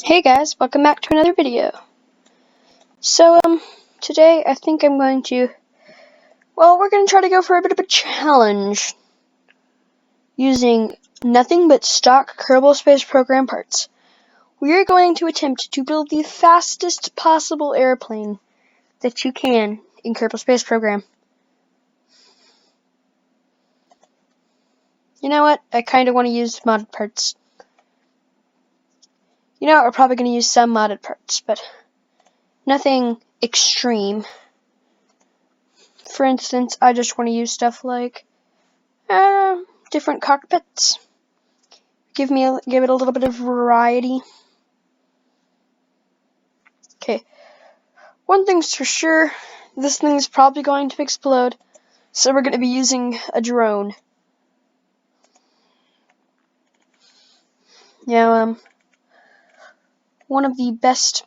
Hey guys, welcome back to another video. So, today I think I'm going to, we're going to try to go for a bit of a challenge using nothing but stock Kerbal Space Program parts. We are going to attempt to build the fastest possible airplane that you can in Kerbal Space Program. You know what? I kind of want to use modded parts. You know what? We're probably going to use some modded parts, but nothing extreme. For instance, I just want to use stuff like different cockpits. Give it a little bit of variety. Okay. One thing's for sure, this thing is probably going to explode, so we're going to be using a drone. Now, one of the best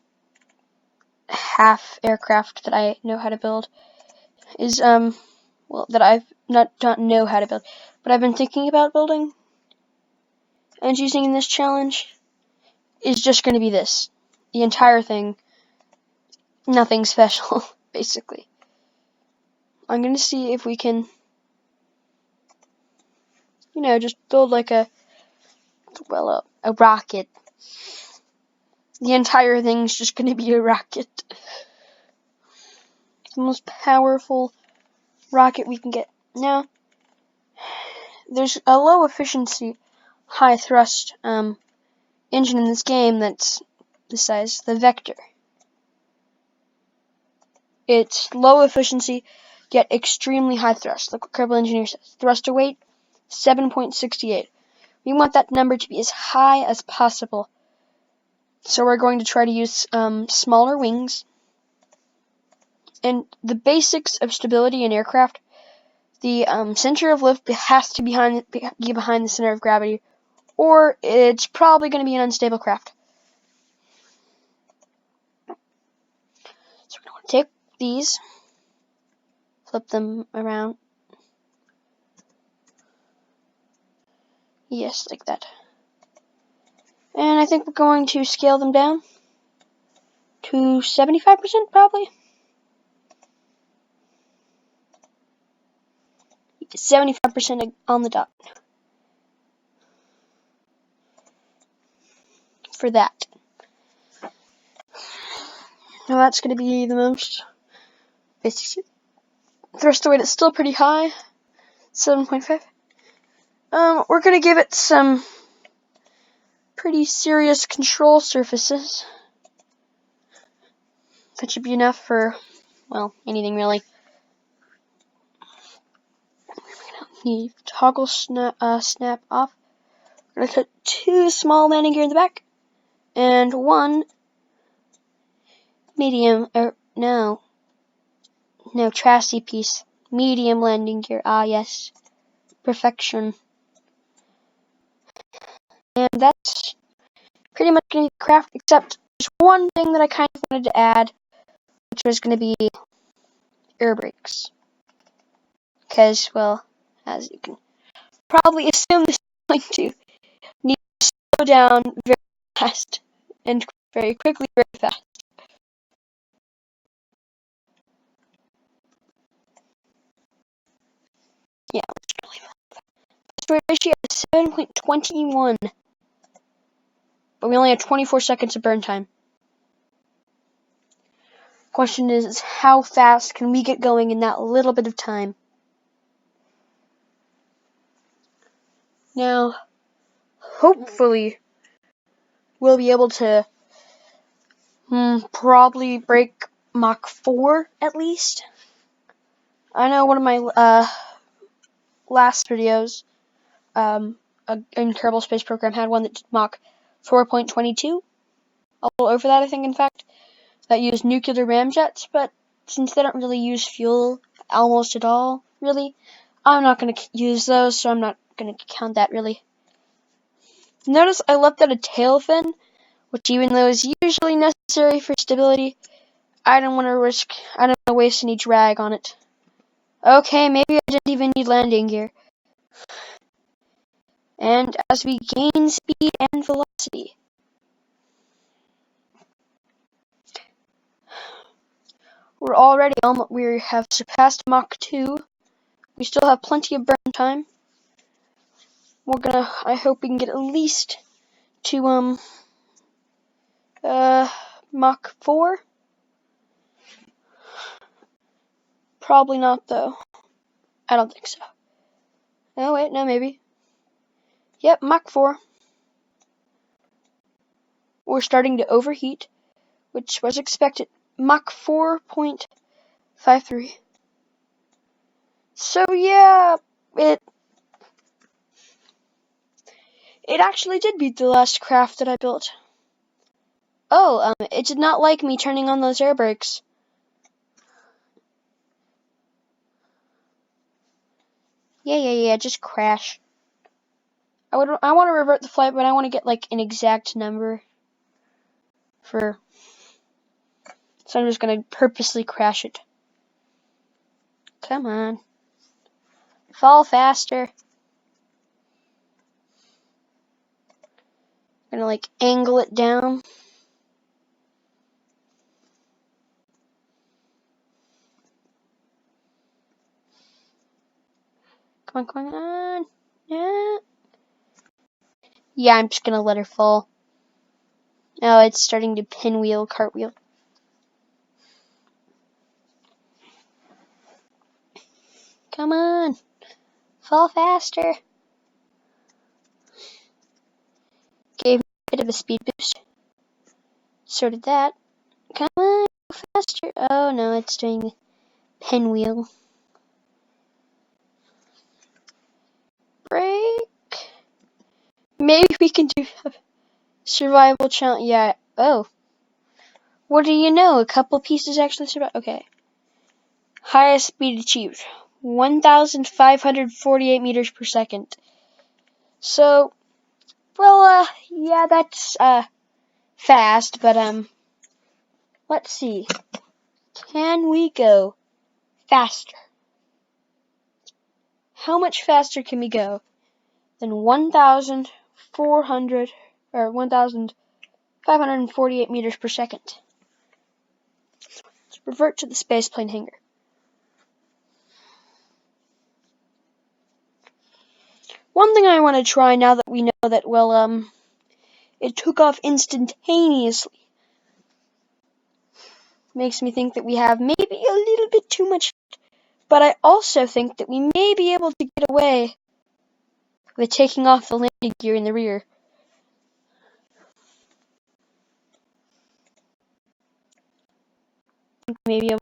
half aircraft that I know how to build is, that I've not know how to build, but I've been thinking about building and using in this challenge is just going to be this. The entire thing. Nothing special, basically. I'm going to see if we can, just build like a rocket. The entire thing's just going to be a rocket. The most powerful rocket we can get. Now, there's a low efficiency, high thrust engine in this game that's the size, the Vector. It's low efficiency, yet extremely high thrust. Look what Kerbal Engineer says. Thrust to weight, 7.68. We want that number to be as high as possible. So we're going to try to use smaller wings. And the basics of stability in aircraft, the center of lift has to be behind the center of gravity, or it's probably going to be an unstable craft. So we're going to take these, flip them around. Yes, like that. And I think we're going to scale them down to 75% probably. 75% on the dot. For that. Now that's going to be the most basic. Thrust to weight is still pretty high, 7.5. We're going to give it some pretty serious control surfaces. That should be enough for, anything really. The toggle snap off. We're going to put 2 small landing gear in the back, and 1 medium, chassis piece. Medium landing gear. Ah, yes. Perfection. And that's pretty much going to be the craft, except there's one thing that I kind of wanted to add, which was going to be air brakes. Because, as you can probably assume, this is going to need to slow down very fast and very quickly, very fast. Yeah, aspect ratio is 7.21, but we only have 24 seconds of burn time. Question is how fast can we get going in that little bit of time? Now, hopefully, we'll be able to probably break Mach 4 at least. I know one of my last videos in Kerbal Space Program had one that did Mach 4.22. A little over that, I think, in fact, that used nuclear ramjets, but since they don't really use fuel almost at all, really, I'm not going to use those, so I'm not going to count that, really. Notice I left out a tail fin, which even though is usually necessary for stability, I don't want to waste any drag on it. Okay, maybe I didn't even need landing gear. And as we gain speed and velocity, We're already almost, we have surpassed Mach 2. We still have plenty of burn time. I hope we can get at least to, Mach 4. Probably not, though. I don't think so. Oh, wait, no, maybe. Yep, Mach 4. We're starting to overheat, which was expected. Mach 4.53. So, yeah, it actually did beat the last craft that I built. Oh, it did not like me turning on those air brakes. Yeah, just crash. I want to revert the flight, but I want to get, like, an exact number so I'm just going to purposely crash it. Come on. Fall faster. I'm going to, like, angle it down. Come on. Yeah, I'm just going to let her fall. Oh, it's starting to pinwheel, cartwheel. Come on. Fall faster. Gave me a bit of a speed boost. So did that. Come on, go faster. Oh no, it's doing the pinwheel. Brake. Maybe we can do a survival challenge. Yeah. Oh. What do you know? A couple pieces actually survived. Okay. Highest speed achieved. 1,548 meters per second. So, well, yeah, that's, fast, but, let's see. Can we go faster? How much faster can we go than 1,548 meters per second? Let's revert to the spaceplane hangar. One thing I want to try now that we know that, well, it took off instantaneously. Makes me think that we have maybe a little bit too much, but I also think that we may be able to get away with taking off the landing gear in the rear. Maybe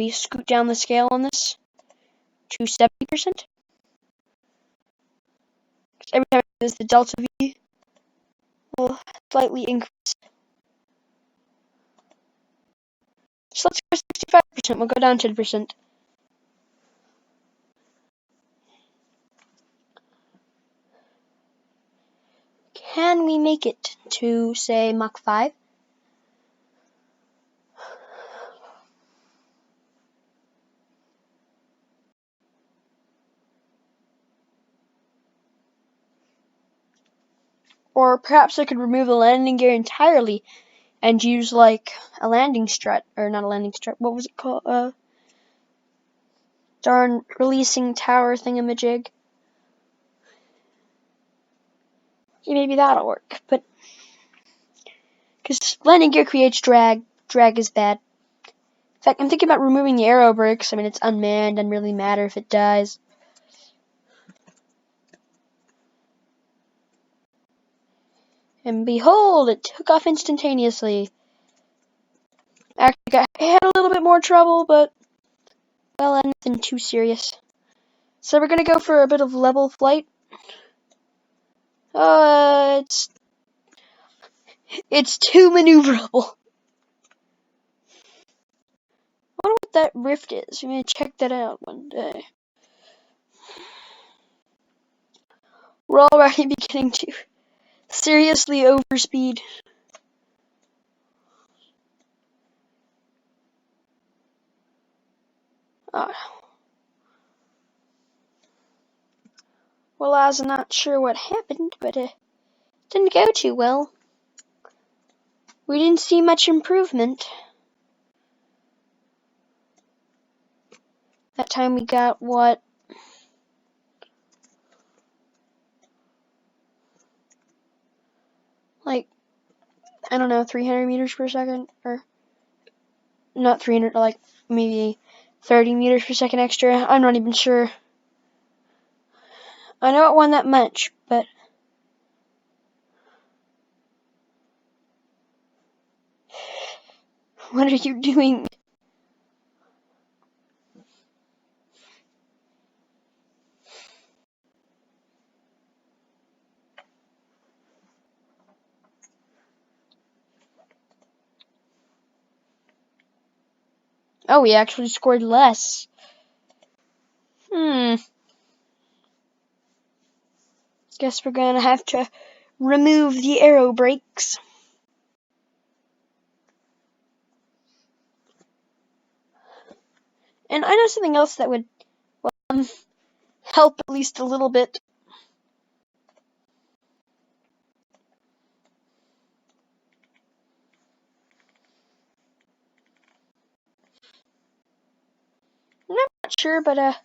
scoot down the scale on this to 70%. Every time I use the delta V will slightly increase. So let's go 65%. We'll go down 10%. Can we make it to, say, Mach 5? Or perhaps I could remove the landing gear entirely and use, like, a landing strut. Or not a landing strut. What was it called? Darn releasing tower thingamajig. Yeah, maybe that'll work. But because landing gear creates drag. Drag is bad. In fact, I'm thinking about removing the aero brakes. I mean, it's unmanned. Doesn't really matter if it dies. And behold, it took off instantaneously. Actually, I had a little bit more trouble, but, well, nothing too serious. So we're gonna go for a bit of level flight. It's too maneuverable. I wonder what that rift is. I'm gonna check that out one day. We're already beginning to seriously overspeed. Well, I was not sure what happened, but it didn't go too well. We didn't see much improvement. That time we got what? Like, I don't know, 300 meters per second? Or not 300, like maybe 30 meters per second extra. I'm not even sure. I know it won that much, but what are you doing? Oh, we actually scored less. Guess we're gonna have to remove the aero brakes. And I know something else that would, well, help at least a little bit. I'm not sure, but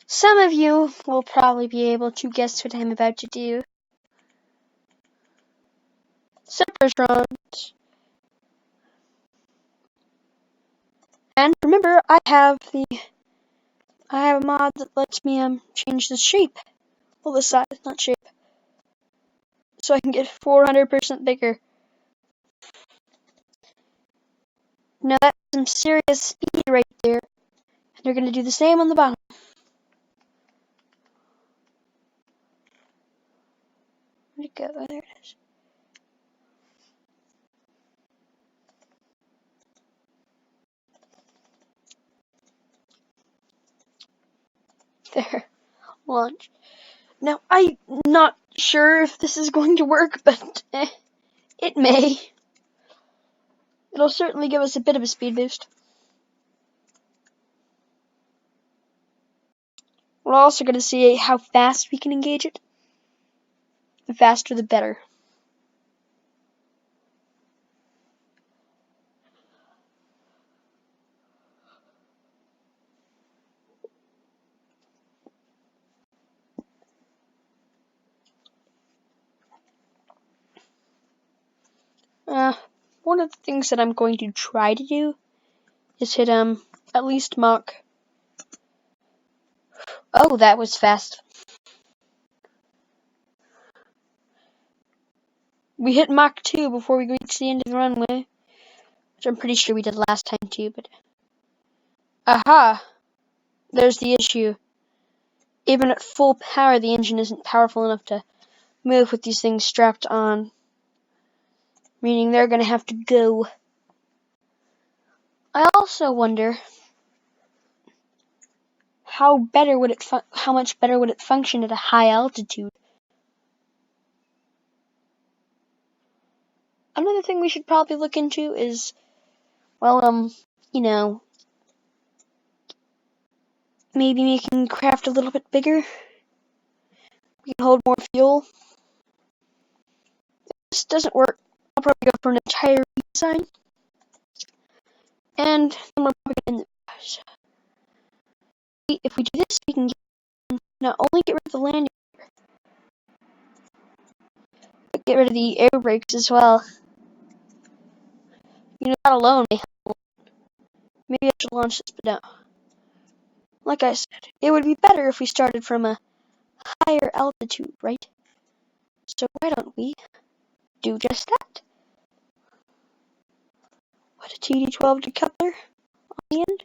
some of you will probably be able to guess what I'm about to do. Supertrons. And remember, I have a mod that lets me change the shape. Well, the size, not shape. So I can get 400% bigger. Now that's some serious speed right there. And they're gonna do the same on the bottom. Where'd it go? Oh, there it is. There. Launch. Now, I'm not sure if this is going to work, but it may. It'll certainly give us a bit of a speed boost. We're also going to see how fast we can engage it. The faster, the better. One of the things that I'm going to try to do is hit at least Mach. Oh, that was fast. We hit Mach 2 before we reached the end of the runway, which I'm pretty sure we did last time too, but... Aha! There's the issue. Even at full power, the engine isn't powerful enough to move with these things strapped on. Meaning they're gonna have to go. I also wonder how much better would it function at a high altitude? Another thing we should probably look into is, well, maybe making craft a little bit bigger. We can hold more fuel. If this doesn't work, I'll probably go for an entire redesign. And then we're probably going to... If we do this, we can not only get rid of the landing, but get rid of the air brakes as well. That alone may help. Maybe I should launch this, but no. Like I said, it would be better if we started from a higher altitude, right? So why don't we do just that? Put a TD12 decoupler on the end.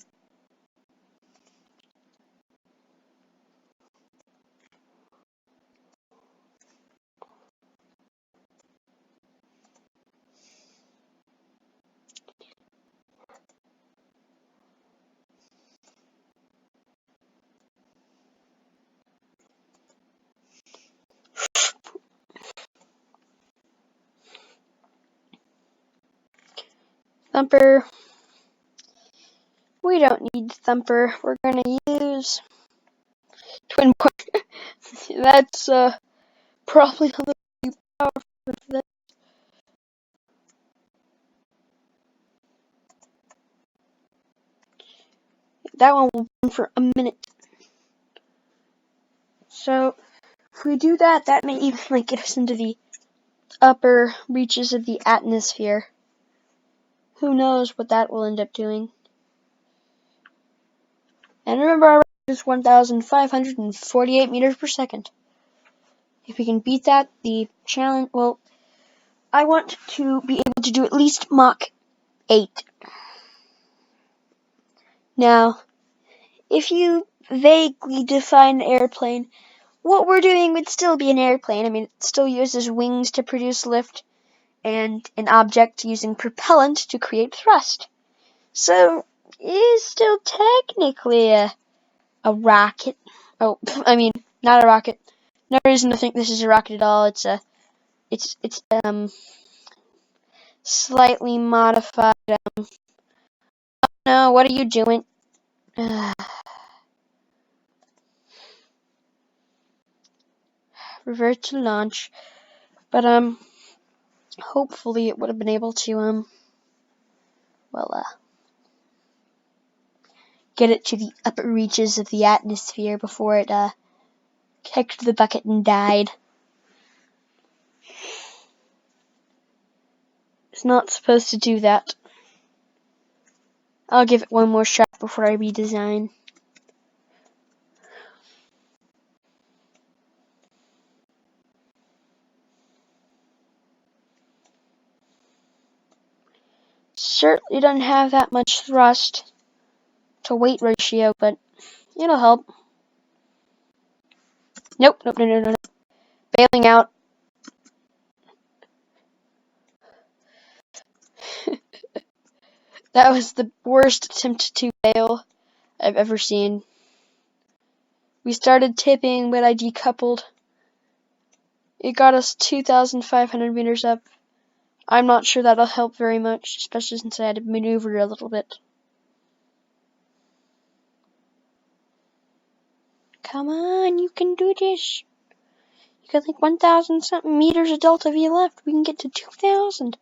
Thumper. We don't need Thumper. We're gonna use Twin Boy. That's probably a little too powerful for this. that one will run for a minute. So if we do that, that may even like get us into the upper reaches of the atmosphere. Who knows what that will end up doing. And remember, our rate is 1,548 meters per second. If we can beat that, the challenge, well, I want to be able to do at least Mach 8. Now, if you vaguely define an airplane, what we're doing would still be an airplane. I mean, it still uses wings to produce lift and an object using propellant to create thrust. So, it is still technically a rocket. Oh, I mean, not a rocket. No reason to think this is a rocket at all. It's slightly modified. No, what are you doing? Revert to launch. But hopefully it would have been able to get it to the upper reaches of the atmosphere before it kicked the bucket and died. It's not supposed to do that. I'll give it one more shot before I redesign. Certainly doesn't have that much thrust to weight ratio, but it'll help. Nope. Bailing out. That was the worst attempt to bail I've ever seen. We started tipping, but I decoupled. It got us 2,500 meters up. I'm not sure that'll help very much, especially since I had to maneuver a little bit. Come on, you can do this. You got like 1,000 something meters of delta V left. We can get to 2,000.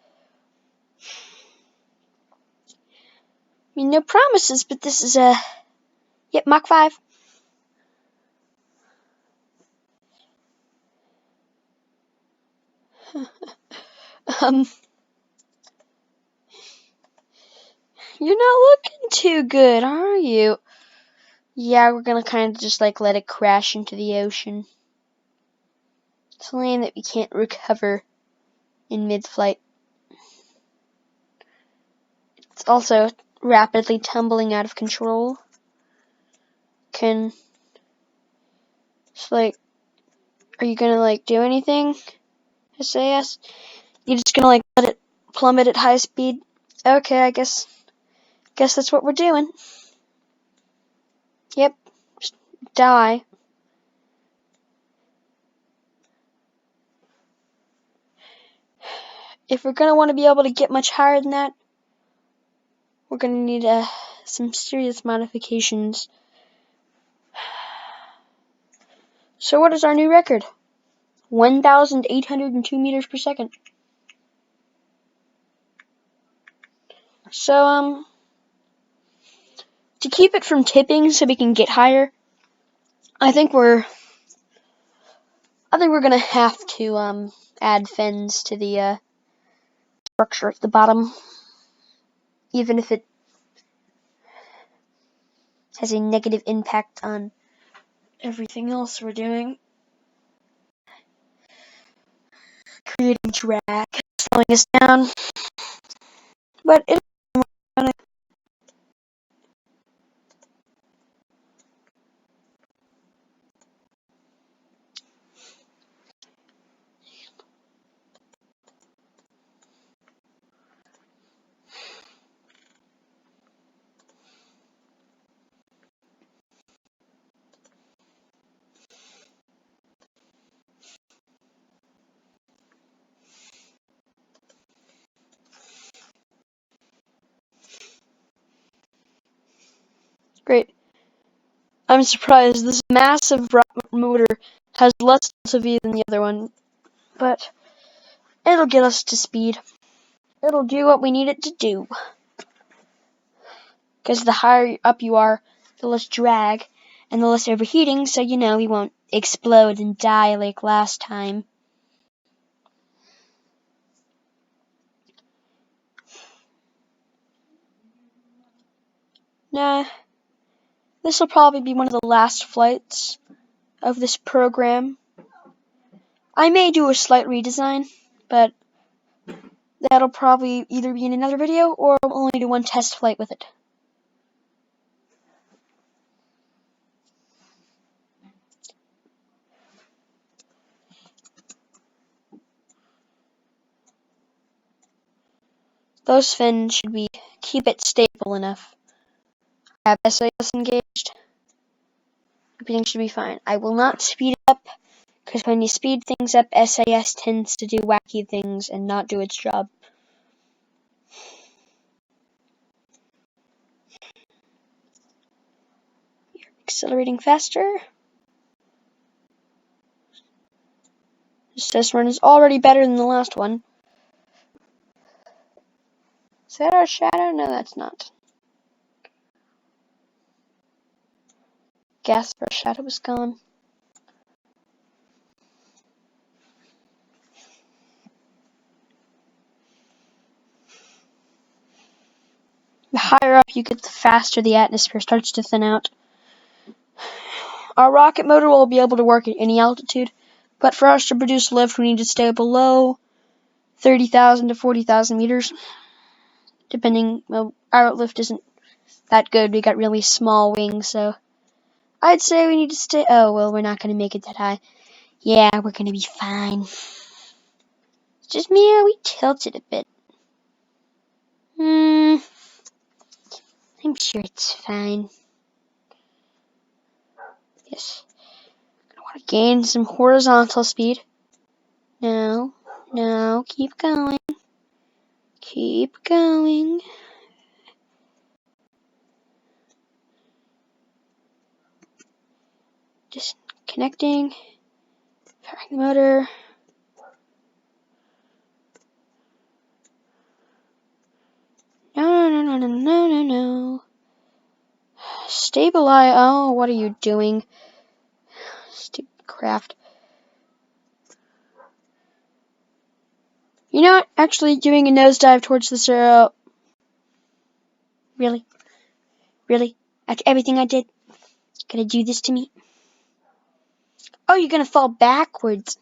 I mean, no promises, but this is yep, Mach 5. You're not looking too good, are you? Yeah, we're gonna kind of just like let it crash into the ocean. It's a lane that we can't recover in mid-flight. It's also rapidly tumbling out of control. It's like, are you gonna like do anything? SAS? You just gonna like let it plummet at high speed? Okay, I guess that's what we're doing. Yep, just die. If we're gonna want to be able to get much higher than that, we're gonna need some serious modifications. So what is our new record? 1,802 meters per second. So to keep it from tipping so we can get higher, I think we're gonna have to add fins to the structure at the bottom, even if it has a negative impact on everything else we're doing. Creating drag, slowing us down, but it's great. I'm surprised this massive motor has less V than the other one, but it'll get us to speed. It'll do what we need it to do. Because the higher up you are, the less drag, and the less overheating, so we won't explode and die like last time. Nah, this will probably be one of the last flights of this program. I may do a slight redesign, but that'll probably either be in another video or I'll only do one test flight with it. Those fins should keep it stable enough. I have SAS engaged. Everything should be fine. I will not speed it up, because when you speed things up, SAS tends to do wacky things and not do its job. You're accelerating faster. This test run is already better than the last one. Is that our shadow? No, that's not. Gasp, our shadow is gone. The higher up you get, the faster the atmosphere starts to thin out. Our rocket motor will be able to work at any altitude, but for us to produce lift, we need to stay below 30,000 to 40,000 meters. Depending, our lift isn't that good. We got really small wings, so I'd say we need to stay. Oh, well, we're not going to make it that high. Yeah, we're going to be fine. It's just me, we tilted a bit. I'm sure it's fine. Yes. I want to gain some horizontal speed. No, keep going. Keep going. Just connecting. Powering the motor. No. Stabilize. Oh, what are you doing? Stupid craft. You know what? Actually, doing a nosedive towards the zero. Really? After everything I did? Gonna do this to me? Oh, you're gonna fall backwards.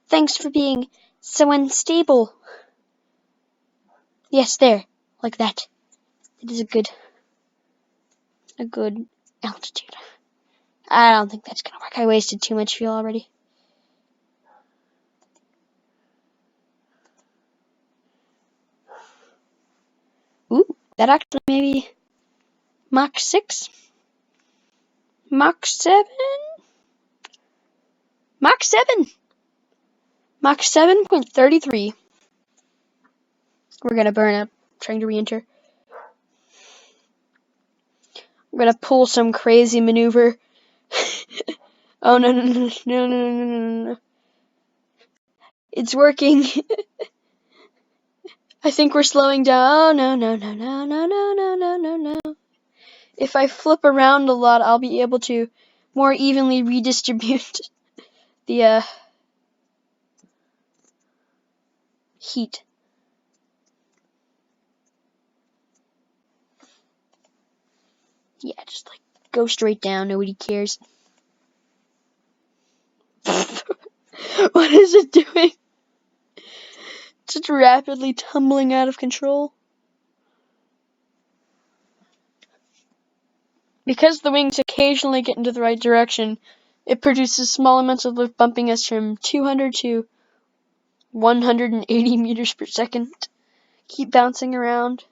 Thanks for being so unstable. Yes, there. Like that. It is a good altitude. I don't think that's gonna work. I wasted too much fuel already. Ooh, that actually maybe Mach 6? Mach 7? Mach 7! Mach 7.33. We're gonna burn up trying to re-enter. I'm gonna pull some crazy maneuver. Oh, no. It's working. I think we're slowing down. Oh, no. If I flip around a lot, I'll be able to more evenly redistribute the heat. Yeah, just like go straight down. Nobody cares. What is it doing? Just rapidly tumbling out of control. Because the wings occasionally get into the right direction, it produces small amounts of lift, bumping us from 200 to 180 meters per second. Keep bouncing around.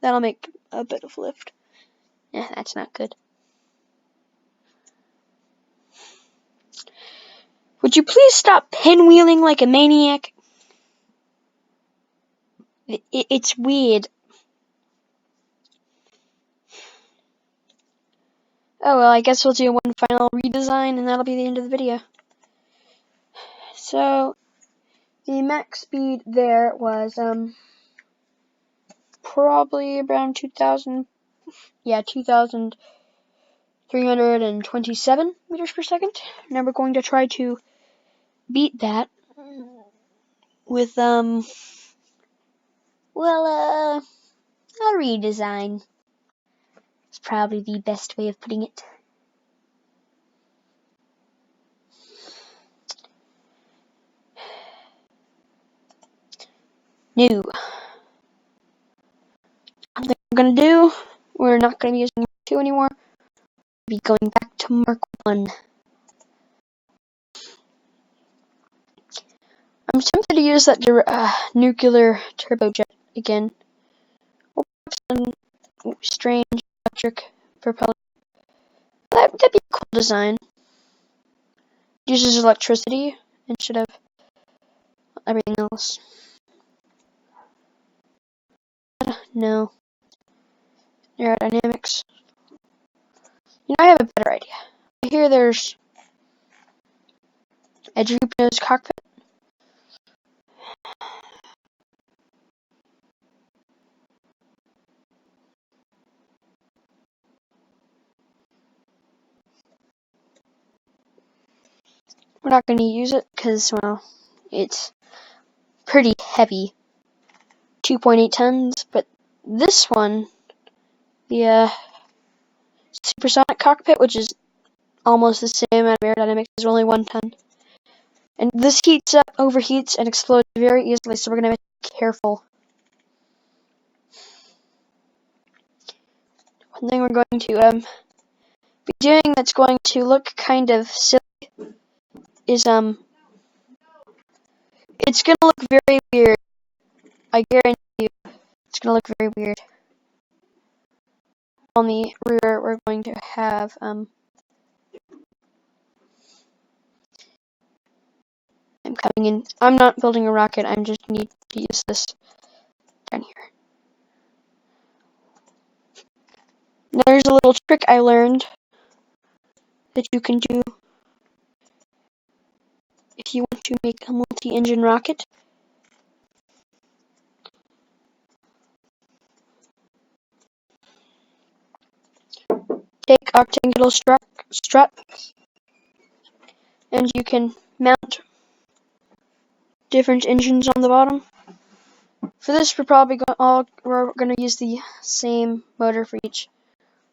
That'll make a bit of lift. Yeah, that's not good. Would you please stop pinwheeling like a maniac? It's weird. Oh well, I guess we'll do one final redesign and that'll be the end of the video. So, the max speed there was probably around 2,327 meters per second. Now we're going to try to beat that with, a redesign. It's probably the best way of putting it. New. Something we're gonna do. We're not gonna be using Mark 2 anymore. We'll be going back to Mark 1. I'm tempted to use that nuclear turbojet again. Or perhaps some strange electric propeller. That'd be a cool design. Uses electricity instead of everything else. No. Aerodynamics. You know, I have a better idea. I hear there's a droop nose cockpit. We're not going to use it because, well, it's pretty heavy. 2.8 tons, but this one, the supersonic cockpit, which is almost the same amount of aerodynamics, is only 1 ton. And this heats up, overheats, and explodes very easily, so we're going to be careful. One thing we're going to be doing that's going to look kind of silly is it's going to look very weird. I guarantee you, it's going to look very weird. On the rear, we're going to have I'm coming in. I'm not building a rocket. I'm just need to use this down here. Now, there's a little trick I learned that you can do if you want to make a multi-engine rocket. Take octangular strut, and you can mount different engines on the bottom. For this, we're probably going to use the same motor for each.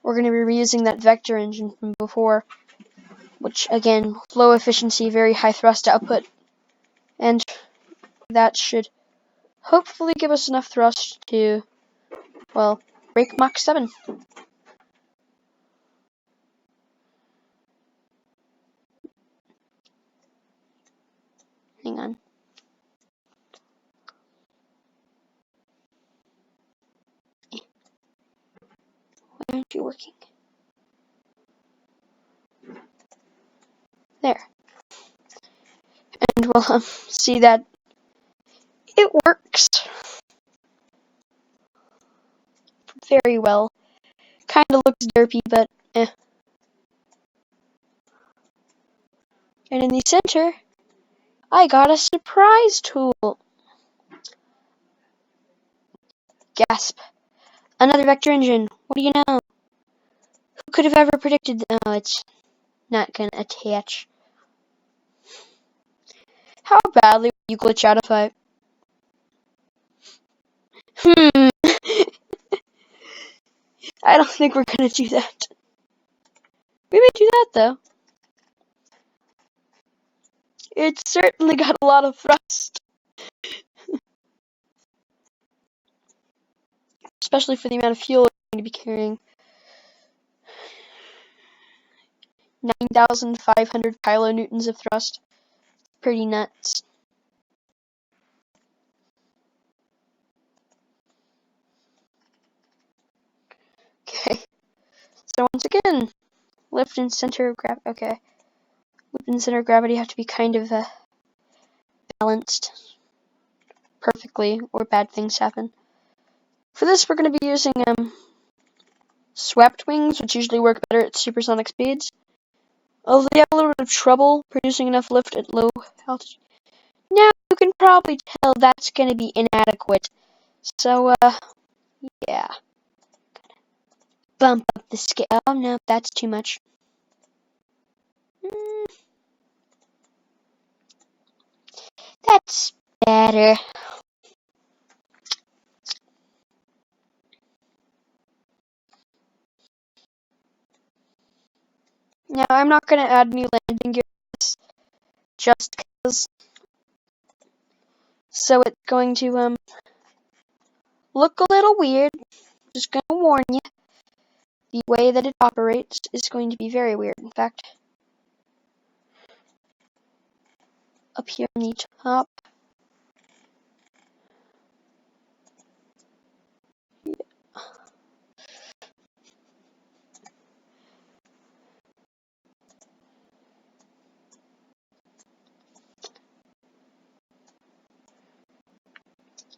We're going to be reusing that vector engine from before, which again, low efficiency, very high thrust output, and that should hopefully give us enough thrust to, well, break Mach 7. Hang on. Why aren't you working? There. And we'll see that it works very well. Kind of looks derpy, but eh. And in the center, I got a surprise tool. Gasp. Another vector engine. What do you know? Who could have ever predicted? Oh, it's not gonna attach. How badly would you glitch out a fight? I don't think we're gonna do that. We may do that though. It's certainly got a lot of thrust. Especially for the amount of fuel we're going to be carrying. 9,500 kilonewtons of thrust. Pretty nuts. Okay. So once again, lift and center of gravity. Okay. Lift and center of gravity have to be kind of balanced perfectly, or bad things happen. For this, we're going to be using swept wings, which usually work better at supersonic speeds. Although they have a little bit of trouble producing enough lift at low altitude. Now you can probably tell that's going to be inadequate. So Yeah. Bump up the scale. Oh no, that's too much. That's better. Now I'm not gonna add new landing gears just because. So it's going to look a little weird. Just gonna warn you. The way that it operates is going to be very weird. In fact, up here on the top.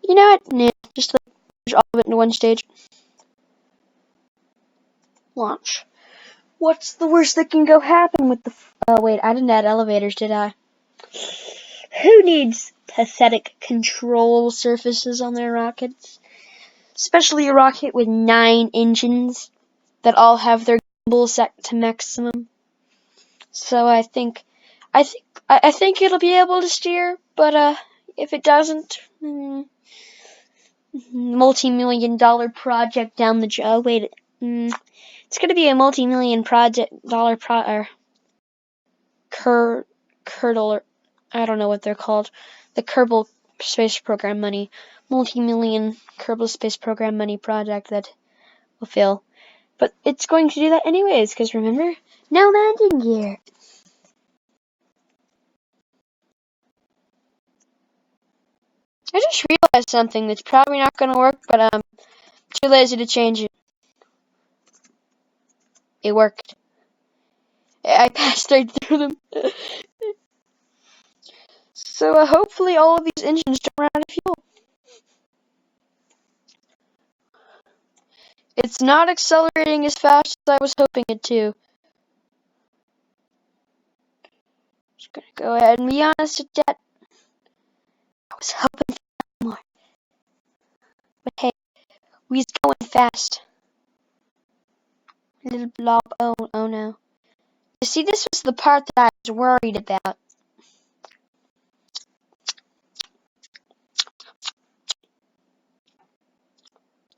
You know what? Nah, just like merge all of it into one stage. Launch. What's the worst that can go happen with the... Oh, wait, I didn't add elevators, did I? Who needs pathetic control surfaces on their rockets? Especially a rocket with 9 engines that all have their gimbal set to maximum. So I think it'll be able to steer, but if it doesn't, multi-million-dollar project down the wait, it's gonna be a multi-million dollar Curdle, or I don't know what they're called, the Kerbal Space Program money, multi-million Kerbal Space Program money project that will fail. But it's going to do that anyways, because remember, no landing gear. I just realized something that's probably not going to work, but I'm too lazy to change it. It worked. I passed right through them. So hopefully all of these engines don't run out of fuel. It's not accelerating as fast as I was hoping it to. Just gonna go ahead and be honest with that. I was hoping for more. But hey, we's going fast. Little blob. Oh no. You see, this was the part that I was worried about.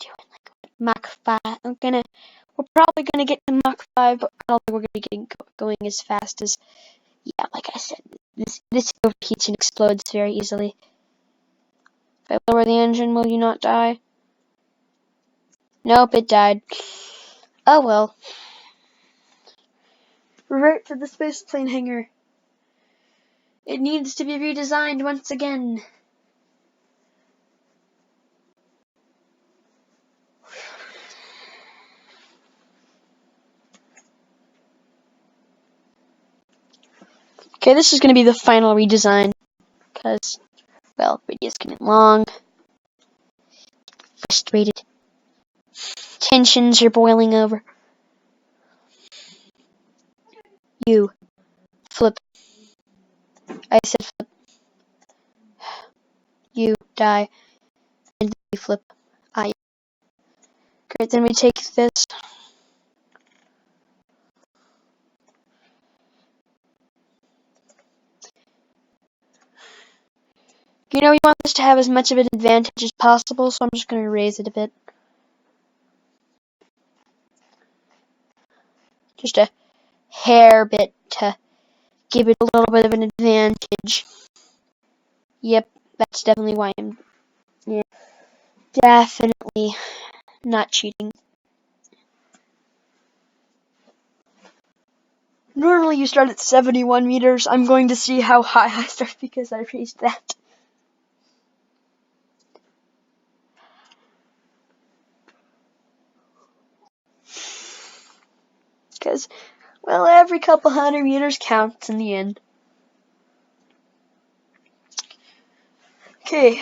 Doing like Mach 5. We're probably gonna get to Mach 5, but I don't think we're gonna be getting going as fast as. Yeah, like I said, this overheats and explodes very easily. If I lower the engine, will you not die? Nope, it died. Oh well. Revert to the space plane hangar. It needs to be redesigned once again. Okay, this is going to be the final redesign. Because, well, video's getting long. Frustrated. Tensions are boiling over. You. Flip. I said flip. You die. And then you flip. I. Great, then we take this. You know, we want this to have as much of an advantage as possible, so I'm just going to raise it a bit. Just a hair bit to give it a little bit of an advantage. Yep, that's definitely why I'm... Yeah, definitely not cheating. Normally you start at 71 meters. I'm going to see how high I start because I raised that. Because, well, every couple hundred meters counts in the end. Okay,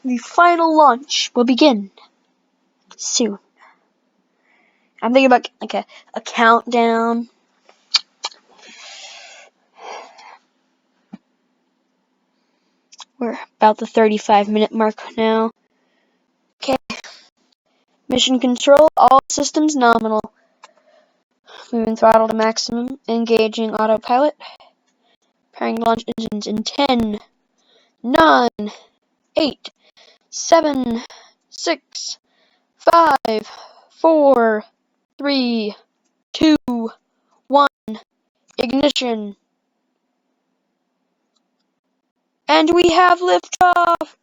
the final launch will begin soon. I'm thinking about like a countdown. We're about the 35-minute mark now. Okay, Mission control, all systems nominal. Moving throttle to maximum. Engaging autopilot. Preparing launch engines in 10, 9, 8, 7, 6, 5, 4, 3, 2, 1. Ignition. And we have liftoff!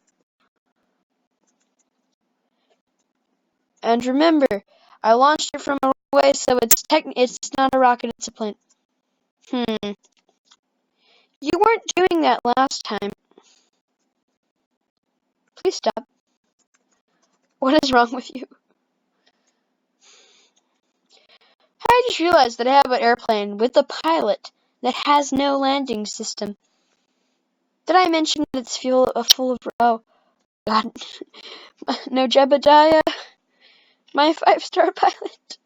And remember, I launched it from a runway, so it's not a rocket, it's a plane. You weren't doing that last time. Please stop. What is wrong with you? I just realized that I have an airplane with a pilot that has no landing system. Did I mention that it's full of... Oh, God. No Jebediah? My 5-star pilot.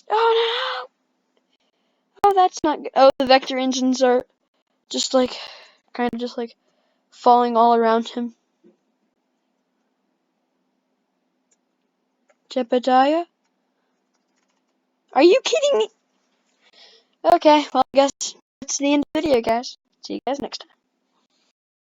Oh, no! Oh, that's not good. Oh, the vector engines are just like... kind of just like... falling all around him. Jebediah? Are you kidding me? Okay, well, I guess that's the end of the video, guys. See you guys next time.